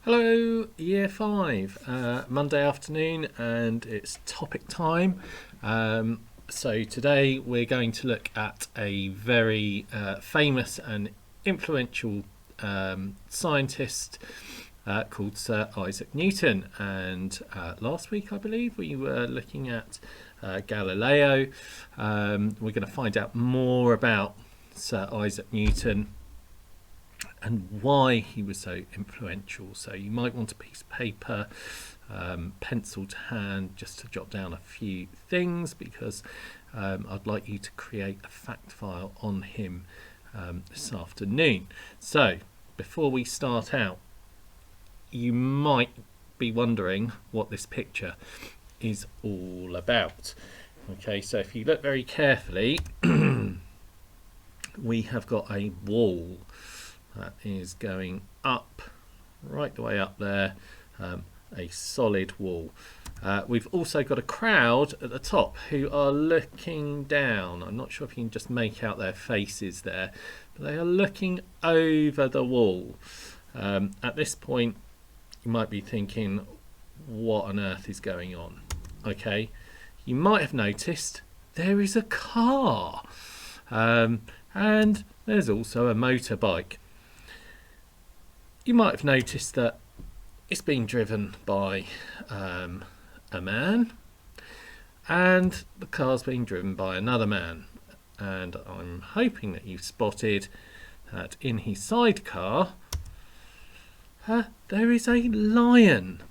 Hello, Year 5, Monday afternoon, and it's topic time. So today we're going to look at a very famous and influential scientist called Sir Isaac Newton. And last week, I believe, we were looking at Galileo. We're going to find out more about Sir Isaac Newton and why he was so influential. So you might want a piece of paper, pencil to hand, just to jot down a few things, because I'd like you to create a fact file on him this afternoon. So before we start out, you might be wondering what this picture is all about. Okay, so if you look very carefully, we have got a wall that is going up, right the way up there, a solid wall. We've also got a crowd at the top who are looking down. I'm not sure if you can just make out their faces there, but they are looking over the wall. At this point, you might be thinking, what on earth is going on? Okay, you might have noticed there is a car, and there's also a motorbike. You might have noticed that it's being driven by a man, and the car's being driven by another man. And I'm hoping that you've spotted that in his sidecar there is a lion.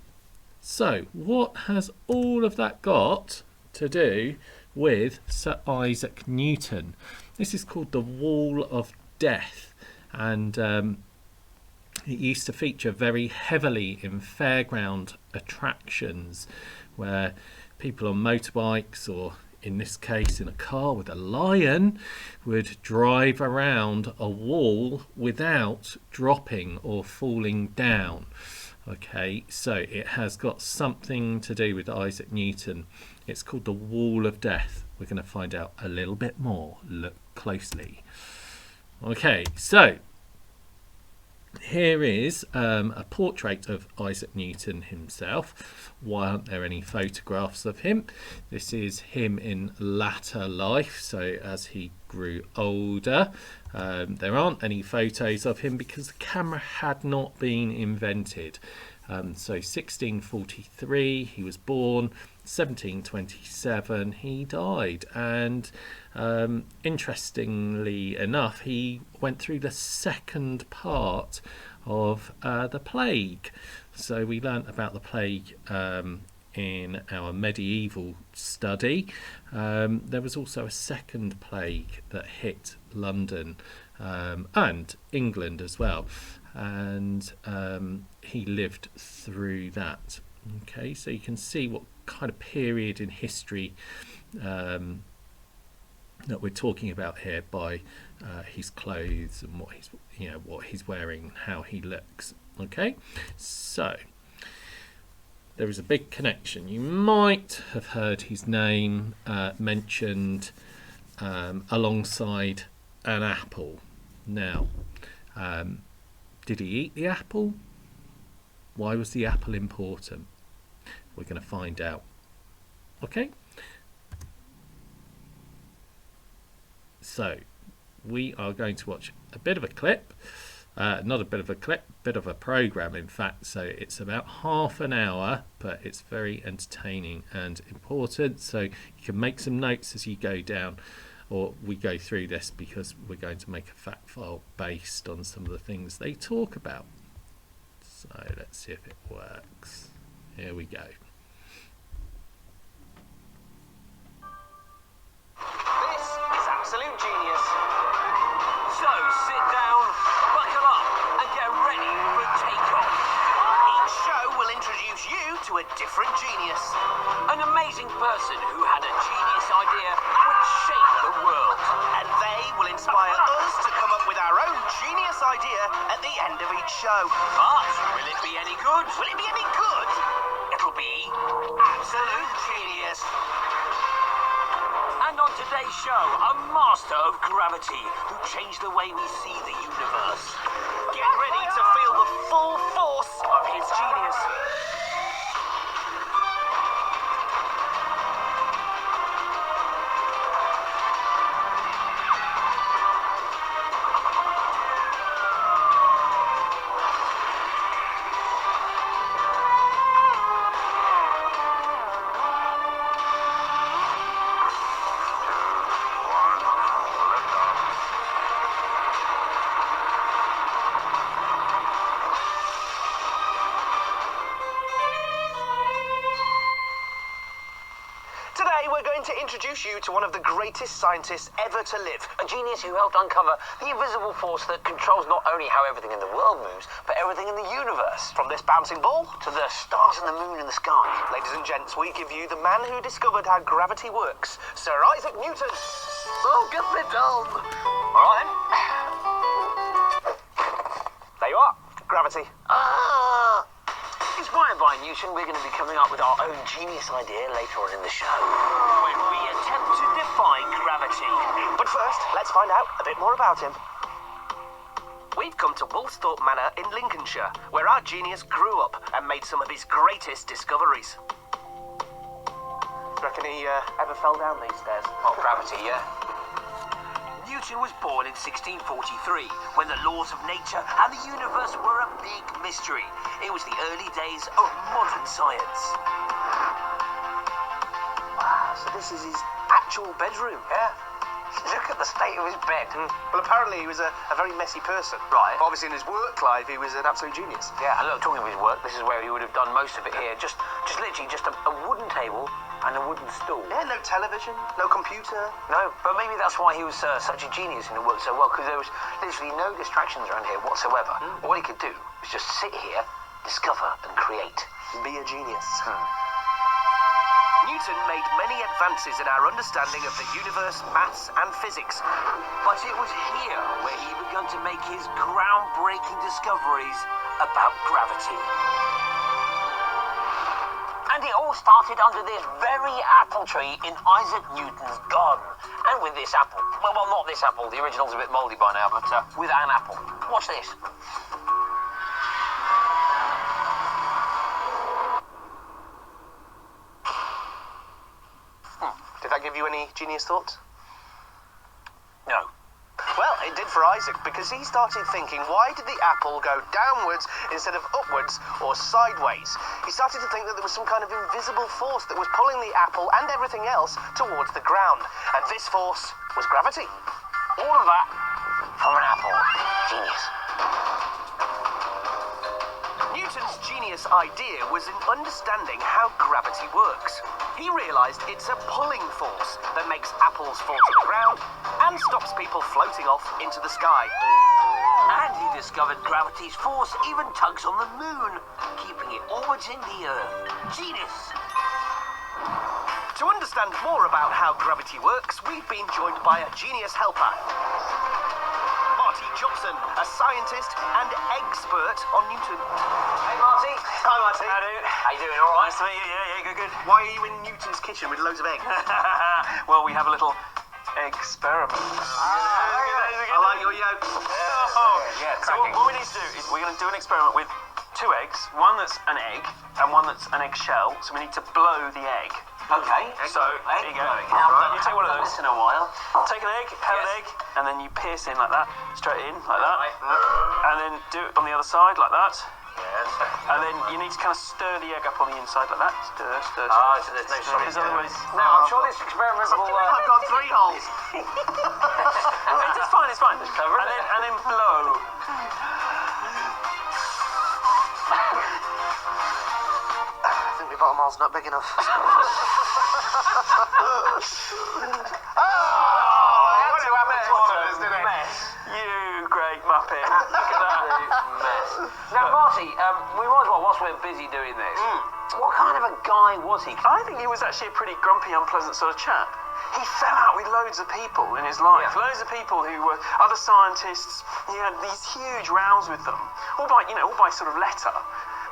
So what has all of that got to do with Sir Isaac Newton? This is called the Wall of Death, and it used to feature very heavily in fairground attractions where people on motorbikes, or in this case in a car with a lion, would drive around a wall without dropping or falling down. Okay, so it has got something to do with Isaac Newton. It's called the Wall of Death. We're going to find out a little bit more. Look closely. Okay, so here is a portrait of Isaac Newton himself. Why aren't there any photographs of him? This is him in latter life, so as he grew older. There aren't any photos of him because the camera had not been invented. So 1643 he was born, 1727 he died, and interestingly enough, he went through the second part of the plague. So we learnt about the plague in our medieval study. There was also a second plague that hit London and England as well, and he lived through that. Okay, so you can see what kind of period in history that we're talking about here by his clothes and what he's wearing, how he looks. Okay, so there is a big connection. You might have heard his name mentioned alongside an apple. Now, did he eat the apple? Why was the apple important? We're going to find out. Okay, so we are going to watch a bit of a clip, not a bit of a clip, bit of a program in fact. So it's about half an hour, but it's very entertaining and important, so you can make some notes as you go down, or we go through this, because we're going to make a fact file based on some of the things they talk about. So let's see if it works. Here we go. This is Absolute Genius. So sit down, buckle up, and get ready for takeoff. Each show will introduce you to a different genius. An amazing person who had a genius idea which shaped the world. And they will inspire us to come up with our own genius idea at the end of each show. But will it be any good? Will it be any good? It'll be Absolute Genius. And on today's show, a master of gravity who changed the way we see the universe. Get ready to feel the full force of his introduce you to one of the greatest scientists ever to live. A genius who helped uncover the invisible force that controls not only how everything in the world moves, but everything in the universe. From this bouncing ball to the stars and the moon in the sky. Ladies and gents, we give you the man who discovered how gravity works, Sir Isaac Newton. Oh, get me down. All right, then. There you are. Gravity. Inspired by Newton, we're going to be coming up with our own genius idea later on in the show, when we attempt to defy gravity. But first, let's find out a bit more about him. We've come to Woolsthorpe Manor in Lincolnshire, where our genius grew up and made some of his greatest discoveries. Reckon he ever fell down these stairs? Well, gravity, yeah. Newton was born in 1643, when the laws of nature and the universe were a big mystery. It was the early days of modern science. Wow, so this is his actual bedroom? Yeah. Look at the state of his bed. Well, apparently he was a very messy person. Right. But obviously in his work life, he was an absolute genius. Yeah, and look, talking of his work, this is where he would have done most of it here. Just literally just a wooden table and a wooden stool. Yeah, no television, no computer. No, but maybe that's why he was such a genius and it worked so well, because there was literally no distractions around here whatsoever. All he could do was just sit here, discover and create. Be a genius. Newton made many advances in our understanding of the universe, maths and physics. But it was here where he began to make his groundbreaking discoveries about gravity. And it all started under this very apple tree in Isaac Newton's garden. And with this apple, well, not this apple, the original's a bit mouldy by now, but with an apple. Watch this. Did that give you any genius thoughts? No. Well, it did for Isaac, because he started thinking, why did the apple go downwards instead of upwards or sideways? He started to think that there was some kind of invisible force that was pulling the apple and everything else towards the ground. And this force was gravity. All of that from an apple. Genius. Newton's genius idea was in understanding how gravity works. He realised it's a pulling force that makes apples fall to the ground and stops people floating off into the sky. And he discovered gravity's force even tugs on the moon, keeping it orbiting the Earth. Genius! To understand more about how gravity works, we've been joined by a genius helper. Marty Jobson, a scientist and expert on Newton. Hey, Marty. Hi, Marty. How you doing? All right? Nice to meet you. Yeah, good. Why are you in Newton's kitchen with loads of eggs? Well, we have a little experiment. I like your yolk. Yeah, so what we need to do is we're going to do an experiment with 2 eggs, one that's an egg and one that's an eggshell. So we need to blow the egg. Okay. So there you go. Right. You take one of those. Once in a while. Take an egg, have an egg, and then you pierce in like that, straight in like that, and then do it on the other side like that. Yes. And then you need to kind of stir the egg up on the inside like that. Stir. So there's no solid. Because otherwise, Now, I'm sure this experiment will... I've got 3 holes. it's fine. And then blow. I think my bottom hole's not big enough. You great muppet. Look at that. Mess. Now, Marty, we might as well, whilst we're busy doing this, what kind of a guy was he? I think he was actually a pretty grumpy, unpleasant sort of chap. He fell out with loads of people in his life. Yeah. Loads of people who were other scientists. He had these huge rows with them, all by sort of letter.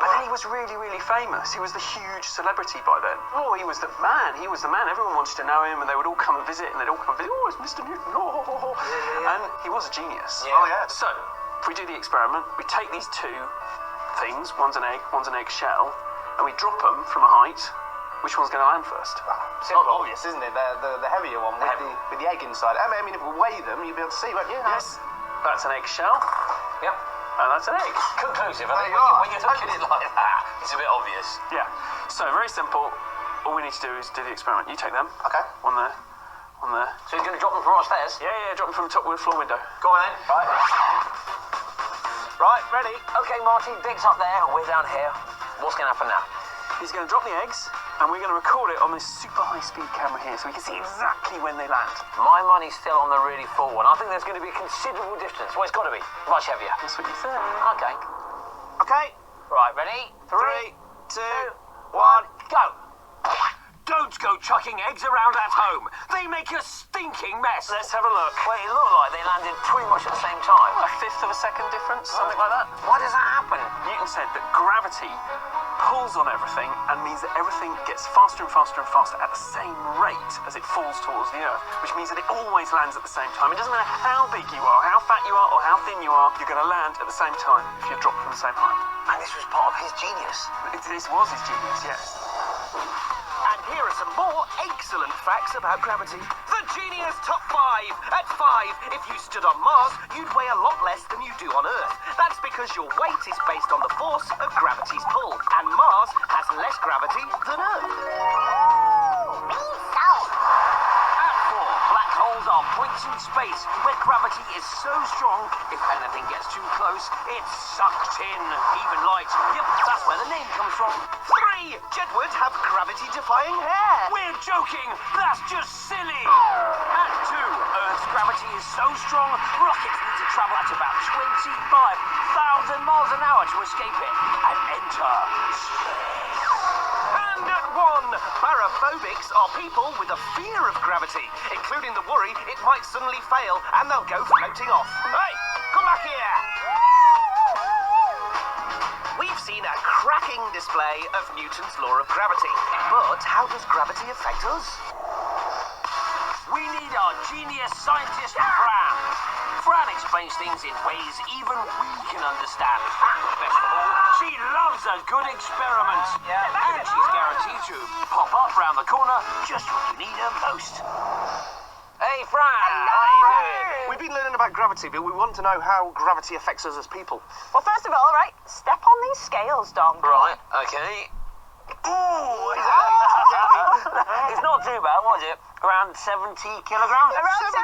But then he was really, really famous. He was the huge celebrity by then. Oh, he was the man. Everyone wanted to know him, and they would all come and visit, and they'd all come and visit. Oh, it's Mr. Newton. Oh. Yeah. And he was a genius. Yeah. Oh, yeah. So, if we do the experiment, we take these 2 things, one's an egg, one's an eggshell, and we drop them from a height. Which one's going to land first? Simple. Obvious, isn't it? The heavier one with the egg inside. I mean, if we weigh them, you'll be able to see, won't you? Yes. That's an eggshell. Yep. And that's an egg. Conclusive. I think There you are. when you look at it like that, it's a bit obvious. Yeah. So, very simple. All we need to do is do the experiment. You take them. Okay. One there. So he's going to drop them from upstairs? Yeah, drop them from the top floor window. Go on then. Right, ready? Okay, Marty, Dick's up there, we're down here. What's going to happen now? He's going to drop the eggs, And we're going to record it on this super high-speed camera here so we can see exactly when they land. My money's still on the really full one. I think there's going to be a considerable distance. Well, it's got to be. Much heavier. That's what you said. Okay. Okay. Right, ready? 3, 2, 1, go! Don't go chucking eggs around at home. They make a stinking mess. Let's have a look. Well, it looked like they landed pretty much at the same time. A fifth of a second difference, something like that. Why does that happen? Newton said that gravity pulls on everything and means that everything gets faster and faster and faster at the same rate as it falls towards the Earth, which means that it always lands at the same time. It doesn't matter how big you are, how fat you are, or how thin you are, you're going to land at the same time if you're dropped from the same height. And this was part of his genius. This was his genius, yes. And here are some more excellent facts about gravity. The Genius Top 5. At 5, if you stood on Mars, you'd weigh a lot less than you do on Earth. That's because your weight is based on the force of gravity's pull, and Mars has less gravity than Earth. At 4, black holes are points in space where gravity is so strong, if anything gets too close, it's sucked in. Even light. Yep, that's where the name comes from. 3, Jedwards have gravity-defying hair. We're joking. That's just silly. At 2, Earth's gravity is so strong, rockets need to travel at about 25,000 miles an hour to escape it and enter space. And at 1, paraphobics are people with a fear of gravity, including the worry it might suddenly fail and they'll go floating off. Hey, come back here. We've seen a cracking display of Newton's law of gravity. But how does gravity affect us? We need our genius scientist, Fran. Fran explains things in ways even we can understand. Best of all, she loves a good experiment. And she's guaranteed to pop up round the corner just when you need her most. Hey, Fran. How you doing? We've been learning about gravity, but we want to know how gravity affects us as people. Well, first of all, right, step on these scales, Dom. Right, okay. Ooh, it's not too bad, was it? Around 70 kilograms? Around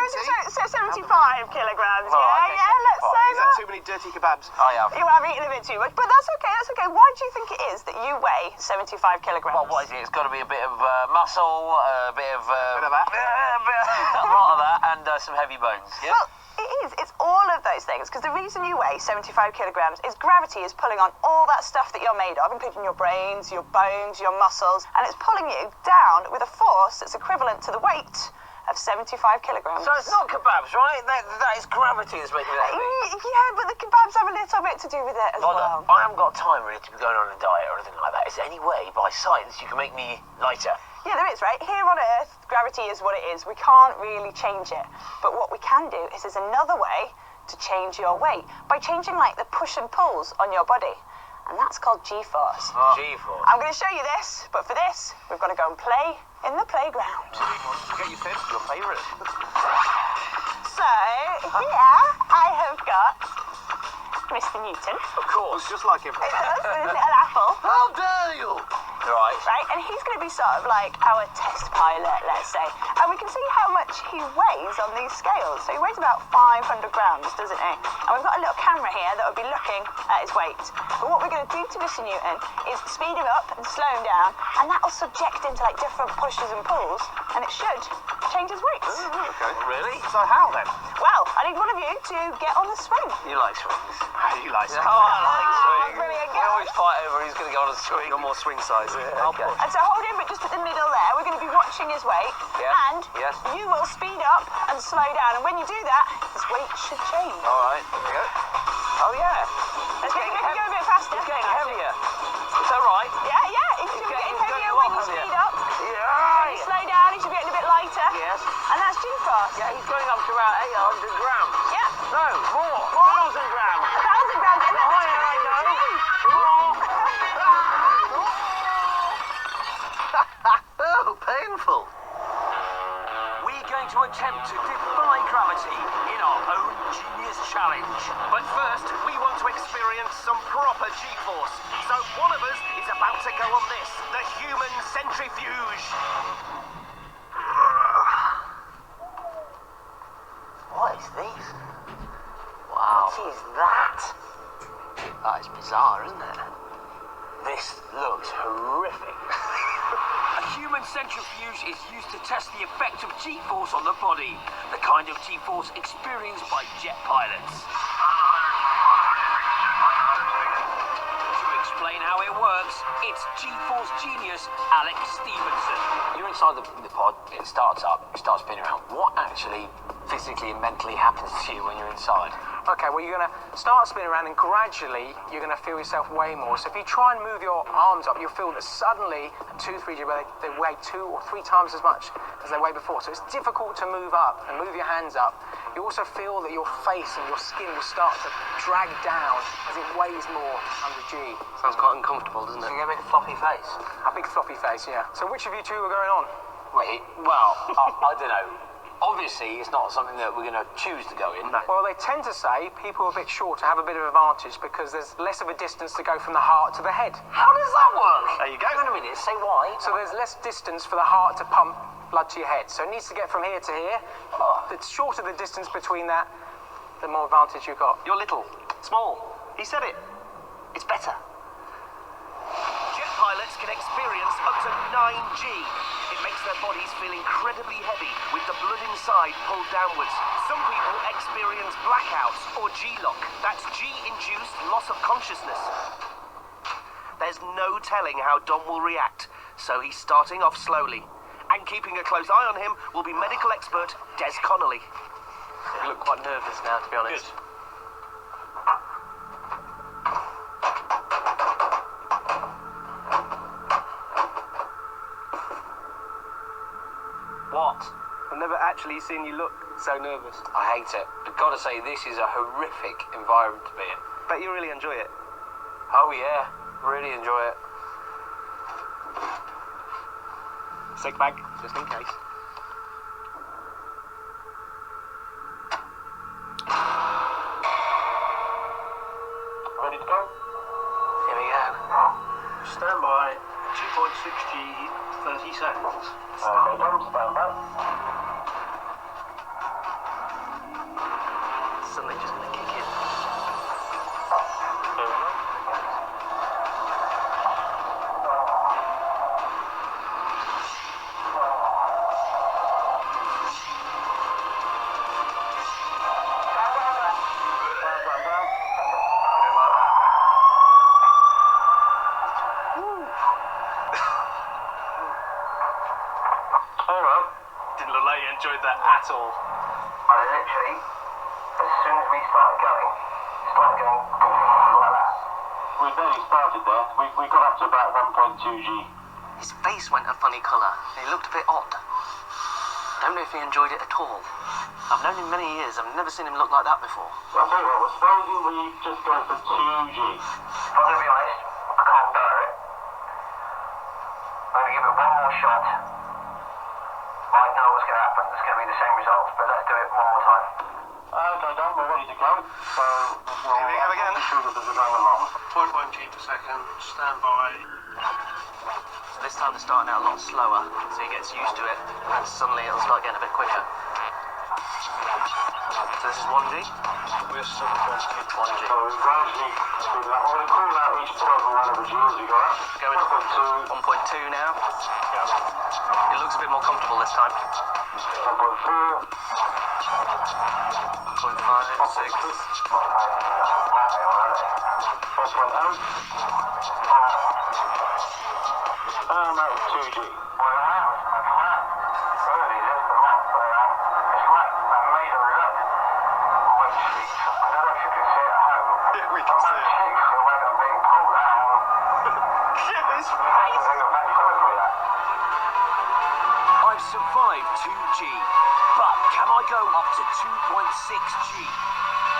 75 kilograms, Oh, yeah, okay, yeah, let's 75. say Is that that. too many dirty kebabs? I have. You have eaten a bit too much, but that's okay, that's okay. Why do you think it is that you weigh 75 kilograms? Well, what is it? It's got to be a bit of muscle, a bit of... Bit of that. a lot of that, and some heavy bones. Yeah? Well, it is. It's all of those things, because the reason you weigh 75 kilograms is gravity is pulling on all that stuff that you're made of, including your brains, your bones, your muscles, and it's pulling you down with a force that's equivalent to the weight of 75 kilograms. So it's not kebabs, right? That is gravity that's making that heavy. Yeah, but the kebabs have a little bit to do with it as well. I haven't got time really to be going on a diet or anything like that. Is there any way, by science, you can make me lighter? Yeah, there is, right? Here on Earth, gravity is what it is. We can't really change it. But what we can do is there's another way to change your weight by changing, like, the push and pulls on your body. And that's called G-force. G-force. I'm going to show you this, but for this, we've got to go and play in the playground. Get your fifth, your favourite. So, here I have got Mr. Newton. Of course. It's just like him. It does, with his little apple. How dare you? Right. Right, and he's going to be sort of like our test pilot, let's say. And we can see how much he weighs on these scales. So he weighs about 500 grams, doesn't he? And we've got a little camera here that will be looking at his weight. But what we're going to do to Mr. Newton is speed him up and slow him down, and that'll subject him to like different pushes and pulls, and it should change his weight. Okay. Really? So how then? Well, I need one of you to get on the swing. You like swings? How do you like Oh, I like swings. Brilliant, We always fight over who's going to go on a swing. You're more swing size. Okay. And so hold him, but just at the middle there. We're going to be watching his weight. Yes, And yes. you will speed up and slow down. And when you do that, his weight should change. All right. There we go. Oh, yeah. Let's go a bit faster. It's getting heavier. Is that right? Yeah, yeah. It should be getting heavier when you speed up. When you Yeah. slow down, he should be getting a bit lighter. Yes. And that's G-force. Yeah, he's going up to about 800 grams. Yeah. No, more. 1,000 grams. 1,000 grams. And that's Higher I go. Oh, painful. We're going to attempt to defy gravity in our own genius challenge. But first, we want to experience some proper G-force. So one of us is about to go on this, the human centrifuge. What is this? Wow. What is that? That is bizarre, isn't it? This looks horrific. A human centrifuge is used to test the effect of G-force on the body, the kind of G-force experienced by jet pilots. To explain how it works, it's G-force genius Alex Stevenson. You're inside the pod, it starts up, it starts spinning around. What actually physically and mentally happens to you when you're inside? Okay, well, you're going to start spinning around and gradually you're going to feel yourself weigh more. So if you try and move your arms up, you'll feel that suddenly 2-3G they weigh 2 or 3 times as much as they weighed before. So it's difficult to move up and move your hands up. You also feel that your face and your skin will start to drag down as it weighs more under G. Sounds quite uncomfortable, doesn't it? You get a big floppy face. A big floppy face, yeah. So which of you two are going on? Wait, well, I don't know. Obviously, it's not something that we're going to choose to go in. Well, they tend to say people who are a bit shorter have a bit of advantage because there's less of a distance to go from the heart to the head. How does that work? There you go. Wait a minute, say why. So there's less distance for the heart to pump blood to your head. So it needs to get from here to here. The shorter the distance between that, the more advantage you've got. You're little, small. He said it. It's better. Jet pilots can experience up to 9G. It makes their bodies feel incredibly heavy with the blood inside pulled downwards. Some people experience blackouts or G-lock. That's G-induced loss of consciousness. There's no telling how Dom will react, so he's starting off slowly. And keeping a close eye on him will be medical expert Des Connolly. You look quite nervous now, to be honest. Good. What? I've never actually seen you look so nervous. I hate it. I've got to say, this is a horrific environment to be in. Bet you really enjoy it. Oh yeah, really enjoy it. Sick bag, just in case. Ready to go? Here we go. Stand by. 2.6G, 30 seconds. Okay, don't stand by. Suddenly just going to kick in. Didn't look like you enjoyed that at all. I literally, as soon as we started going like that. We barely started there. We got up to about 1.2G. His face went a funny colour. He looked a bit odd. Don't know if he enjoyed it at all. I've known him many years. I've never seen him look like that before. I'll tell you what, supposing we just go for 2G. If I'm going to be honest, I can't bear it. I'm going to give it one more shot. I know what's going to happen. It's going to be the same result, but let's do it one more time. Okay, Dom, we're ready to go. So, here we go again. Sure that we're going along. 0.1G per second, stand by. So this time they're starting out a lot slower, so he gets used to it, and suddenly it'll start getting a bit quicker. So this is 1G? We're still 1G. 1G. So we gradually speed it up. I'm going to call out each 12 and whatever G as we go up. Going up to 1.2 now. Yeah. It looks a bit more comfortable this time. 1.4. 1.5, 6. 4.0. And that was 2G. We can see it. I've survived 2G, but can I go up to 2.6G?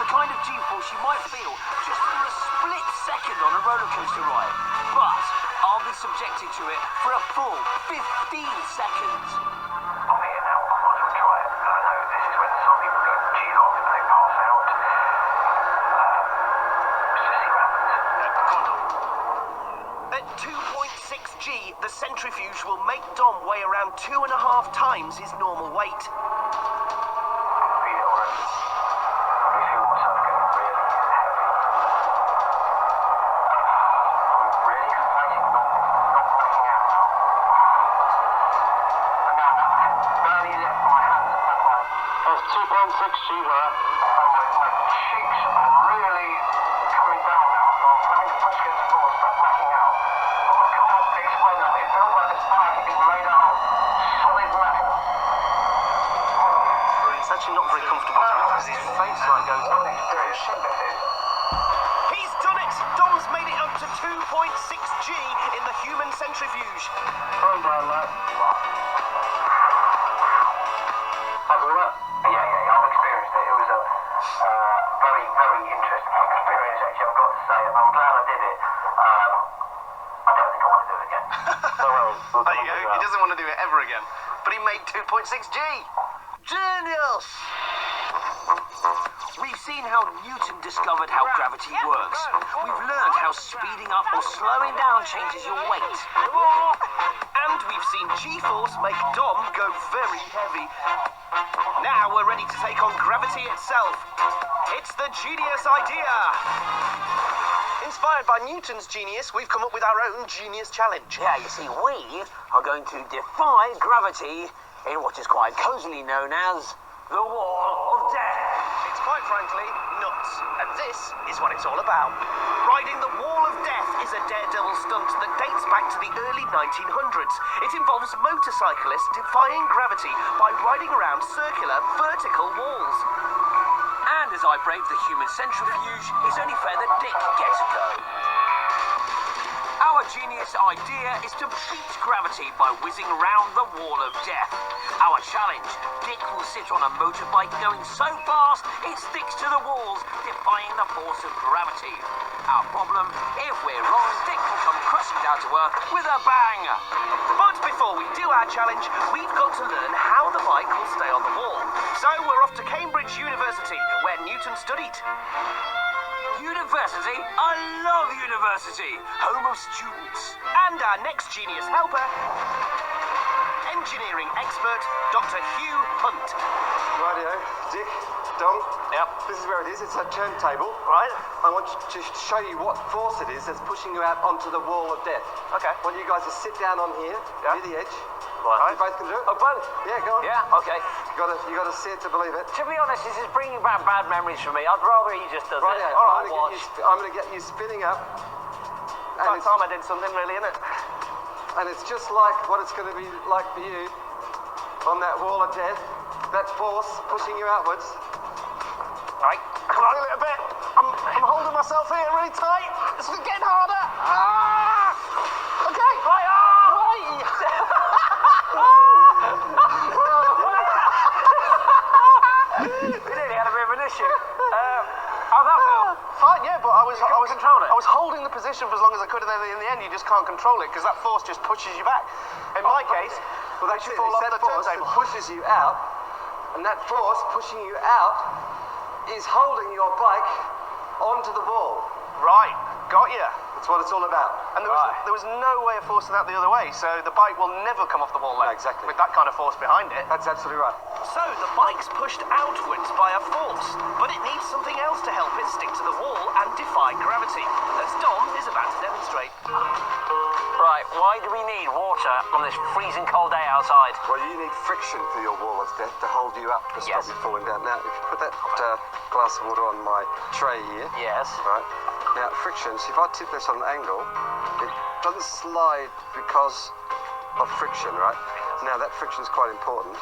The kind of G-force you might feel just for a split second on a roller coaster ride, but I'll be subjected to it for a full 15 seconds. I'm here now, I might as well try it. I know this is when some people go G-lock and they pass out. Let's just see what happens. At 2.6G, the centrifuge will make Dom weigh around 2.5 times his normal weight. I feel it already. I feel myself getting really heavy. I'm really fighting not blacking out now. 2.6 G there. My cheeks are really coming down now. I'm having to push against the floor, stop backing out. I can't explain that. It feels like this bike is made out of solid metal. It's actually not very comfortable to because his face like goes What an experience this is. He's done it! Dom's made it up to 2.6 G in the human centrifuge. Calm down, lad. Yeah, I've experienced it. It was a very, very interesting experience, actually, I've got to say, and I'm glad I did it. I don't think I want to do it again. There you go. He doesn't want to do it ever again. But he made 2.6 G. Genius! We've seen how Newton discovered how gravity works. We've learned how speeding up or slowing down changes your weight. And we've seen G-force make Dom go very heavy. Now we're ready to take on gravity itself. It's the genius idea. Inspired by Newton's genius, we've come up with our own genius challenge. Yeah, you see, we are going to defy gravity in what is quite cosily known as the Wall of Death. It's quite frankly nuts, and this is what it's all about. Riding the Wall of Death is a daredevil stunt that dates back to the early 1900s. It involves motorcyclists defying gravity by riding around circular, vertical walls. And as I brave the human centrifuge, it's only fair that Dick gets a go. Our genius idea is to beat gravity by whizzing round the Wall of Death. Our challenge, Dick will sit on a motorbike going so fast it sticks to the walls, defying the force of gravity. Our problem, if we're wrong, Dick will come crashing down to earth with a bang. But before we do our challenge, we've got to learn how the bike will stay on the wall. So we're off to Cambridge University, where Newton studied. University? I love university. Home of students. And our next genius helper, engineering expert, Dr. Hugh Hunt. Rightio, Dick, Dom. Yep. This is where it is. It's a turntable. Right. I want to show you what force it is that's pushing you out onto the wall of death. Okay. I want you guys to sit down on here, near the edge. Right. You both can do it? Oh, both? Yeah, go on. Yeah, okay. You got to see it to believe it. To be honest, this is bringing back bad memories for me. I'd rather he just does Rightio, it. All right, I'm going to get you spinning up. About time I did something, really, isn't it? And it's just like what it's going to be like for you on that wall of death. That force pushing you outwards. Right. Come on a little bit. I'm holding myself here really tight. It's getting harder. Ah! Okay. Right. We nearly had a bit of an issue. How'd that feel? Fine, yeah, but I was control it? I was holding the position for as long as I could, and then in the end, you just can't control it because that force just pushes you back. In my case, Well, makes that's you it. fall It's off that the force that turntable. pushes you out, and that force pushing you out is holding your bike onto the wall. Right, got you. That's what it's all about. And there was no way of forcing that the other way, so the bike will never come off the wall then. Exactly. With that kind of force behind it. That's absolutely right. So the bike's pushed outwards by a force, but it needs something else to help it stick to the wall and defy gravity, as Dom is about to demonstrate. Right, why do we need water on this freezing cold day outside? Well, you need friction for your wall of death to hold you up to stop Yes. you falling down. Now, if you put that glass of water on my tray here, Yes. right? Now, friction, so if I tip this on an angle, it doesn't slide because of friction, right? Now, that friction is quite important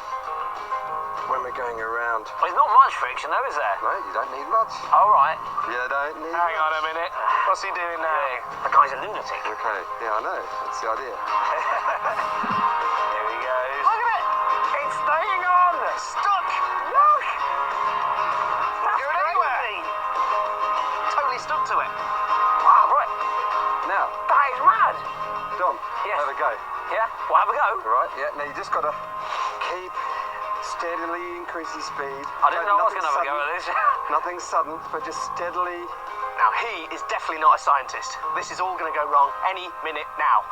when we're going around. Well, there's not much friction though, is there? No, you don't need much. All right. You don't need Hang on much. a minute. What's he doing now? The guy's a lunatic. Okay, yeah, I know. That's the idea. There he goes. Look at it! It's staying on! Stuck! Look! Not going anywhere! Totally stuck to it. Wow, right. Now, That is mad. Dom, Yes. have a go. Yeah? Well, have a go. All right, yeah. Now, you just got to keep steadily increasing speed. I didn't know I was Nothing going to have a go sudden. at this. Nothing sudden, but just steadily. Now, he is definitely not a scientist. This is all going to go wrong any minute now.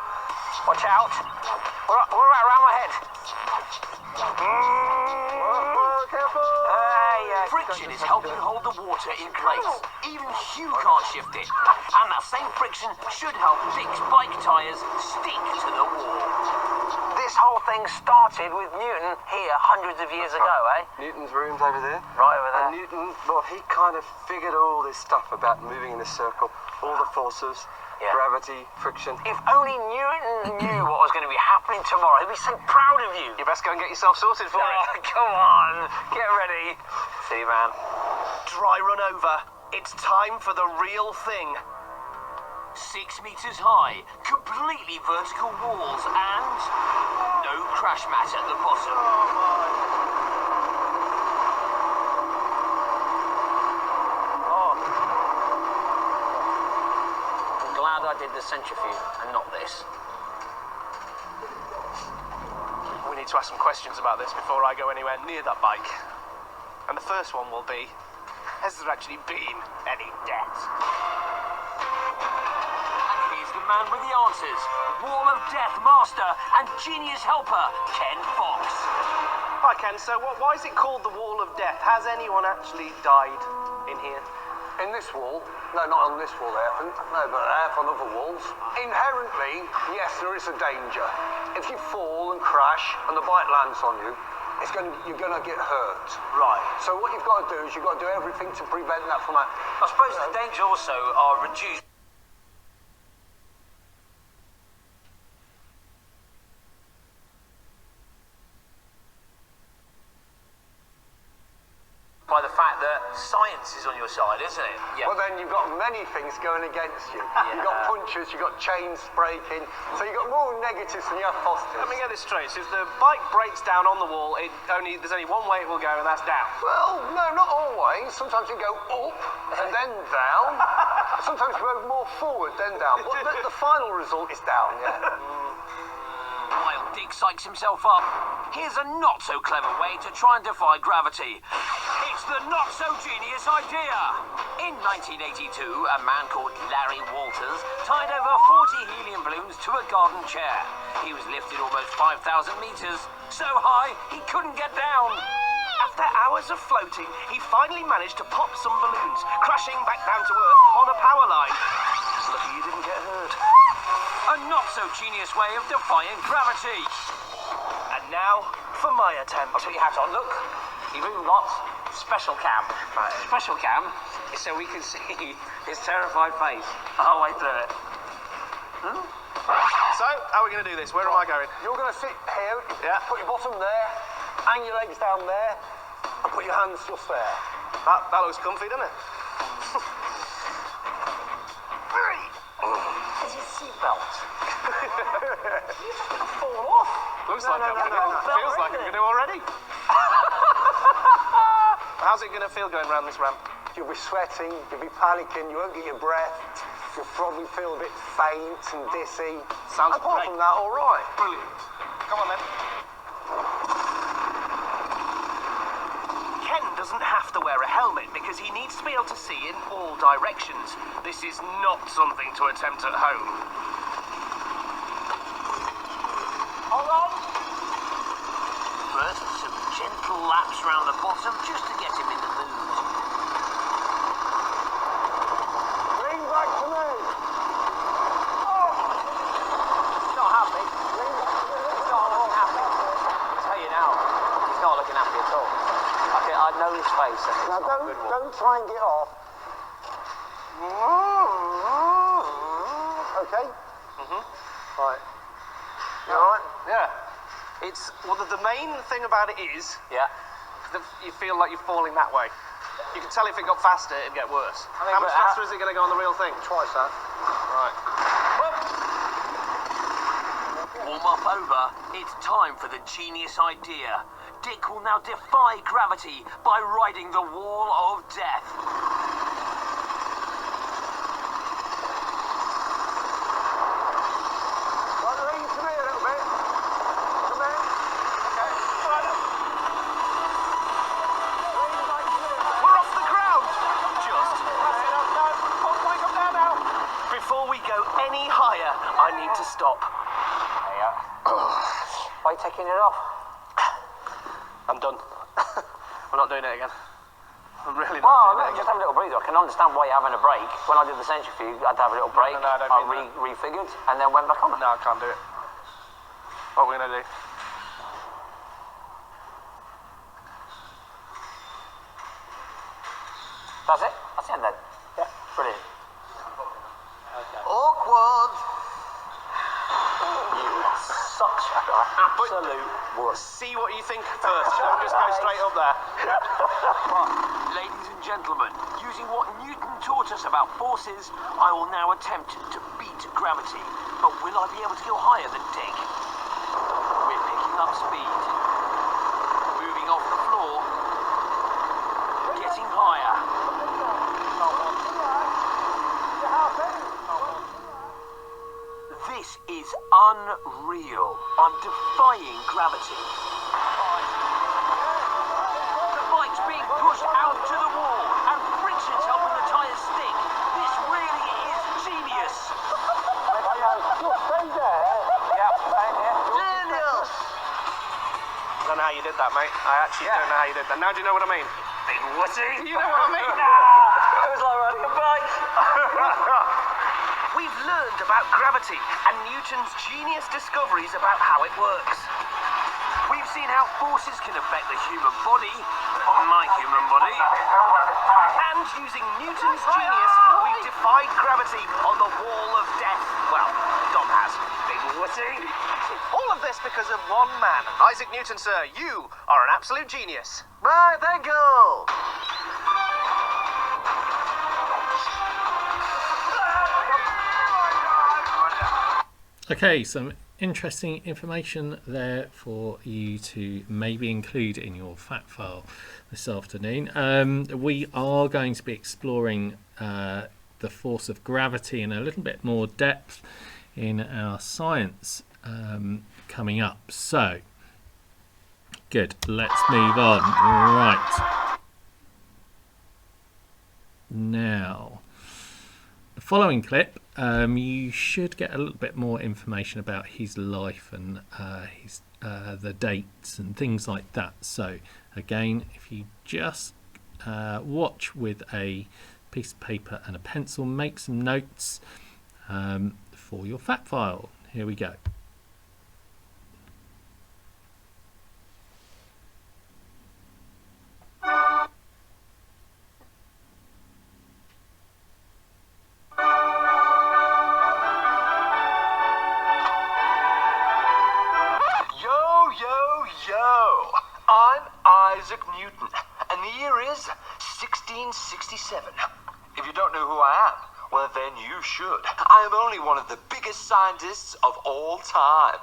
Watch out. We're right around my head. Whoa, careful! Friction is helping hold the water in place. Even Hugh can't shift it. And that same friction should help Dick's bike tyres stick to the wall. this whole thing started with Newton here hundreds of years ago, eh? Newton's room's over there. Right over there. And Newton, well, he kind of figured all this stuff about moving in a circle, all the forces, gravity, friction. If only Newton knew what was going to be happening tomorrow, he'd be so proud of you. You best go and get yourself sorted for it. Come on, get ready. See you, man. Dry run over. It's time for the real thing. 6 meters high, completely vertical walls, and no crash mat at the bottom. I'm glad I did the centrifuge and not this. We need to ask some questions about this before I go anywhere near that bike. And the first one will be, has there actually been any deaths? Man with the answers, Wall of Death master and genius helper, Ken Fox. Hi Ken, so why is it called the Wall of Death? Has anyone actually died in here? In this wall? No, not on this wall, Ethan. No, but I have on other walls. Inherently, yes, there is a danger. If you fall and crash and the bike lands on you, you're going to get hurt. Right. So what you've got to do is you've got to do everything to prevent that from happening. I suppose the danger also are reduced by the fact that science is on your side, isn't it? Well, then you've got many things going against you. You've got punches, you've got chains breaking, so you've got more negatives than you have positives. Let me get this straight. So if the bike breaks down on the wall, there's only one way it will go, and that's down. Well, no, not always. Sometimes you go up and then down. Sometimes you go more forward, then down. But the final result is down, yeah. While Dick psychs himself up, here's a not-so-clever way to try and defy gravity. It's the not-so-genius idea. In 1982, a man called Larry Walters tied over 40 helium balloons to a garden chair. He was lifted almost 5,000 meters, so high he couldn't get down. After hours of floating, he finally managed to pop some balloons, crashing back down to Earth on a power line. Lucky you didn't get hurt. A not-so-genius way of defying gravity. And now, for my attempt. I'll put your hat on, look. You've even got special cam. Right. Special cam is so we can see his terrified face the whole way through it. So, how are we going to do this? Where am I going? You're going to sit here, put your bottom there, hang your legs down there, and put your hands just there. That looks comfy, doesn't it? Is your seatbelt? You're just going to fall off. Looks like I'm going to. Feels like I'm going to already. How's it going to feel going around this ramp? You'll be sweating, you'll be panicking, you won't get your breath, you'll probably feel a bit faint and dizzy. Sounds Apart great. from that, all right. Brilliant. Come on then. Ken doesn't have to wear a helmet because he needs to be able to see in all directions. This is not something to attempt at home. Hold on. First, some gentle laps round the bottom just to get him in the mood. Lean back to me. He's not happy. He's not looking happy. I'll tell you now, he's not looking happy at all. I know his face and it's Now not a good one. don't try and get off. Okay? Right. You alright? Yeah. It's, well, the main thing about it is, Yeah. you feel like you're falling that way. You can tell if it got faster, it'd get worse. I mean, How much but faster is it going to go on the real thing? Twice that. Right. Warm up over. It's time for the genius idea. Dick will now defy gravity by riding the Wall of Death. Right, lean to me a little bit. Come in. Okay. Lean back to me. We're off the ground! Just. No, come down now. Before we go any higher, I need to stop. Why are you taking it off? I'm done. I'm not doing it again. I'm really Oh, not no, doing it just again. have a little breather. I can understand why you're having a break. When I did the centrifuge, I had to have a little break. No, I don't mean refigured and then went back on it. No, I can't do it. What we're gonna do? That's it? That's it then? Yeah. Brilliant. Awkward. Such an absolute wuss. See what you think first. Don't just go straight up there. But, ladies and gentlemen, using what Newton taught us about forces, I will now attempt to beat gravity. But will I be able to go higher than Dick? We're picking up speed. Moving off the floor. Getting higher. This is unreal. I'm defying gravity. The bike's being pushed out to the wall, and friction's helping the tyres stick. This really is genius. Genius. I don't know how you did that, mate. I actually don't know how you did that. Now do you know what I mean? Big wussy. You know what I mean? It was like riding a bike. We've learned about gravity and Newton's genius discoveries about how it works. We've seen how forces can affect the human body, my human body, and using Newton's genius, we've defied gravity on the wall of death. Well, Dom has. Big wussy. All of this because of one man. Isaac Newton, sir, you are an absolute genius. Bye, thank you. Okay, some interesting information there for you to maybe include in your fact file this afternoon. We are going to be exploring the force of gravity in a little bit more depth in our science coming up. So, good, let's move on. Right. Now, the following clip, you should get a little bit more information about his life and the dates and things like that. So again, if you just watch with a piece of paper and a pencil, make some notes for your fact file. Here we go. Issac Newton, and the year is 1667. If you don't know who I am, well then you should. I am only one of the biggest scientists of all time.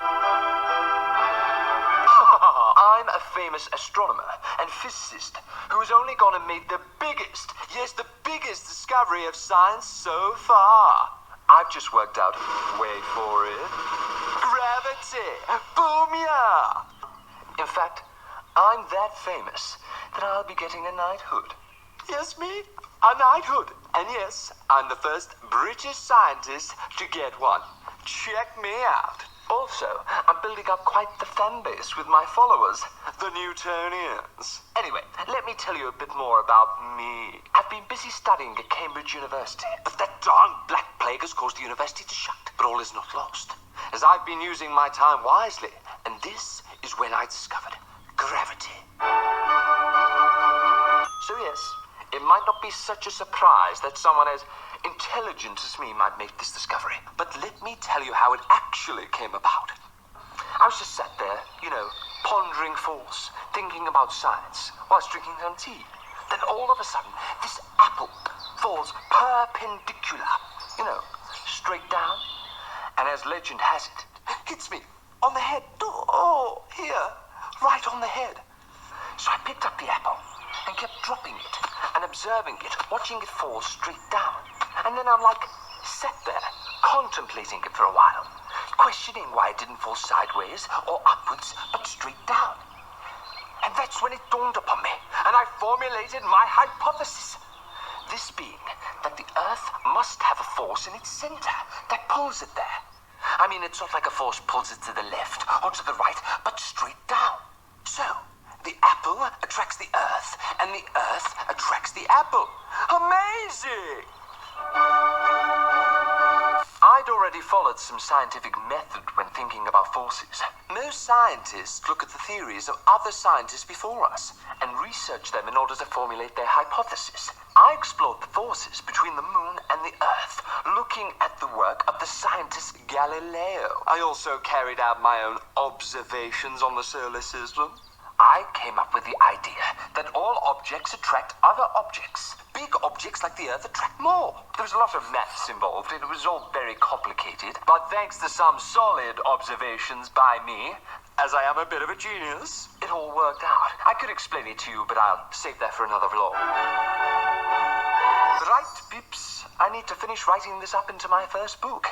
I'm a famous astronomer and physicist who has only gone and made the biggest, yes, the biggest discovery of science so far. I've just worked out, wait for it, gravity. Boom, yeah. In fact, I'm that famous that I'll be getting a knighthood. Yes, me, a knighthood. And yes, I'm the first British scientist to get one. Check me out. Also, I'm building up quite the fan base with my followers, the Newtonians. Anyway, let me tell you a bit more about me. I've been busy studying at Cambridge University, but that darn black plague has caused the university to shut. But all is not lost, as I've been using my time wisely, and this is when I discovered gravity. So yes, it might not be such a surprise that someone as intelligent as me might make this discovery. But let me tell you how it actually came about. I was just sat there, pondering force, thinking about science, whilst drinking some tea. Then all of a sudden, this apple falls perpendicular, straight down, and as legend has it, hits me on the head. Oh, here. Right on the head. So I picked up the apple and kept dropping it and observing it, watching it fall straight down. And then I'm sat there, contemplating it for a while, questioning why it didn't fall sideways or upwards, but straight down. And that's when it dawned upon me, and I formulated my hypothesis. This being that the Earth must have a force in its center that pulls it there. I mean, it's not like a force pulls it to the left or to the right, but straight down. So, the apple attracts the Earth, and the Earth attracts the apple. Amazing! I'd already already followed some scientific method when thinking about forces. Most scientists look at the theories of other scientists before us and research them in order to formulate their hypothesis. I explored the forces between the moon and the Earth, looking at the work of the scientist Galileo. I also carried out my own observations on the solar system. I came up with the idea that all objects attract other objects. Big objects like the Earth attract more. There was a lot of maths involved, and it was all very complicated. But thanks to some solid observations by me, as I am a bit of a genius, it all worked out. I could explain it to you, but I'll save that for another vlog. Right, Pips, I need to finish writing this up into my first book,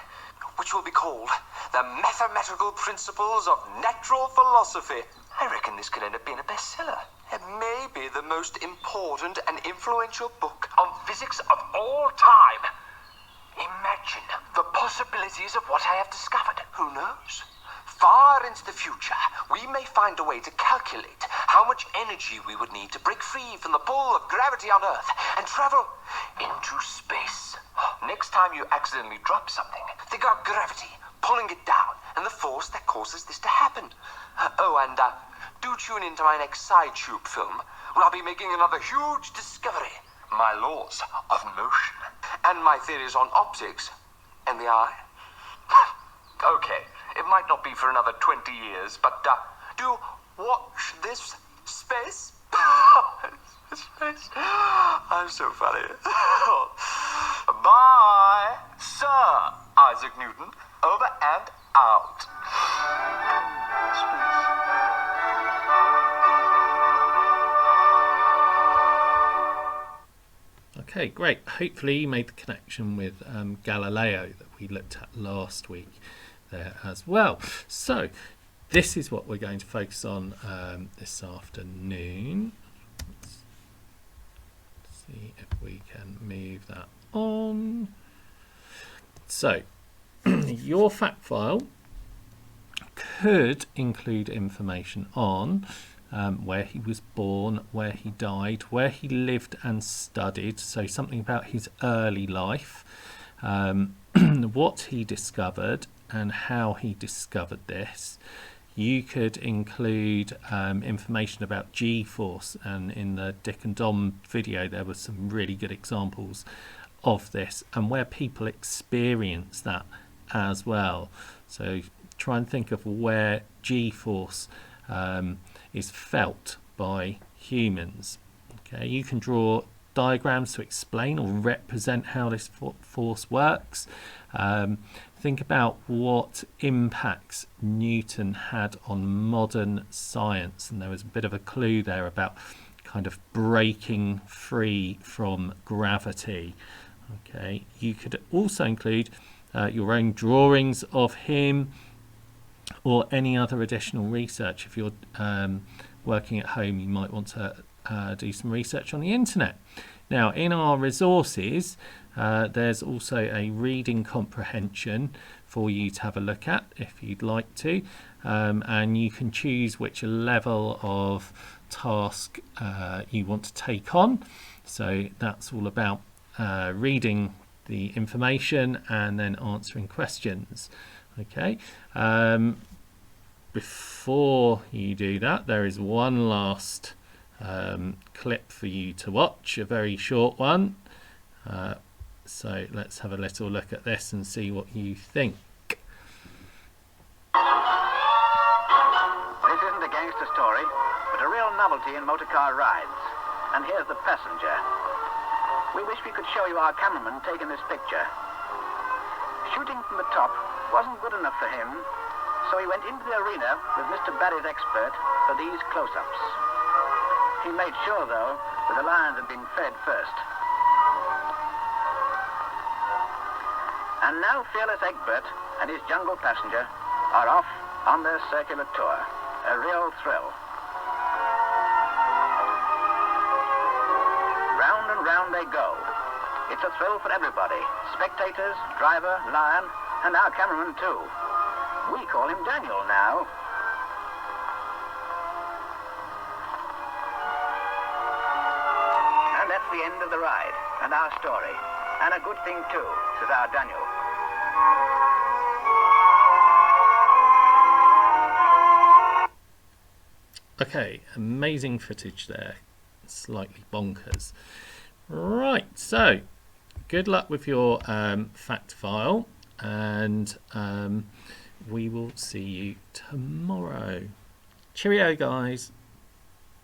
which will be called The Mathematical Principles of Natural Philosophy. I reckon this could end up being a bestseller. It may be the most important and influential book on physics of all time. Imagine the possibilities of what I have discovered. Who knows? Far into the future, we may find a way to calculate how much energy we would need to break free from the pull of gravity on Earth and travel into space. Next time you accidentally drop something, think of gravity pulling it down and the force that causes this to happen. Do tune into my next SciTube film, where I'll be making another huge discovery. My laws of motion and my theories on optics and the eye. Okay, it might not be for another 20 years, but do watch this space. Space. I'm so funny. Bye, Sir Isaac Newton. Over and out. Okay, great. Hopefully you made the connection with Galileo that we looked at last week there as well. So this is what we're going to focus on this afternoon. Let's see if we can move that on. So your fact file could include information on where he was born, where he died, where he lived and studied, so something about his early life, what he discovered and how he discovered this. You could include information about G-force, and in the Dick and Dom video there were some really good examples of this and where people experience that as well. So try and think of where G-force is felt by humans. Okay, you can draw diagrams to explain or represent how this force works. Think about what impacts Newton had on modern science, and there was a bit of a clue there about kind of breaking free from gravity. Okay, you could also include your own drawings of him or any other additional research. If you're working at home, you might want to do some research on the internet. Now, in our resources, there's also a reading comprehension for you to have a look at if you'd like to, and you can choose which level of task you want to take on. So that's all about reading the information and then answering questions. Okay, before you do that, there is one last clip for you to watch, a very short one. So let's have a little look at this and see what you think. This isn't a gangster story, but a real novelty in motorcar rides. And here's the passenger. We wish we could show you our cameraman taking this picture. Shooting from the top wasn't good enough for him, so he went into the arena with Mr. Barry's expert for these close-ups. He made sure, though, that the lions had been fed first. And now Fearless Egbert and his jungle passenger are off on their circular tour. A real thrill. Round and round they go. It's a thrill for everybody. Spectators, driver, lion, and our cameraman too. We call him Daniel now. And that's the end of the ride and our story. And a good thing too, says our Daniel. Okay, amazing footage there. Slightly bonkers. Right, so good luck with your fact file, and we will see you tomorrow. Cheerio, guys.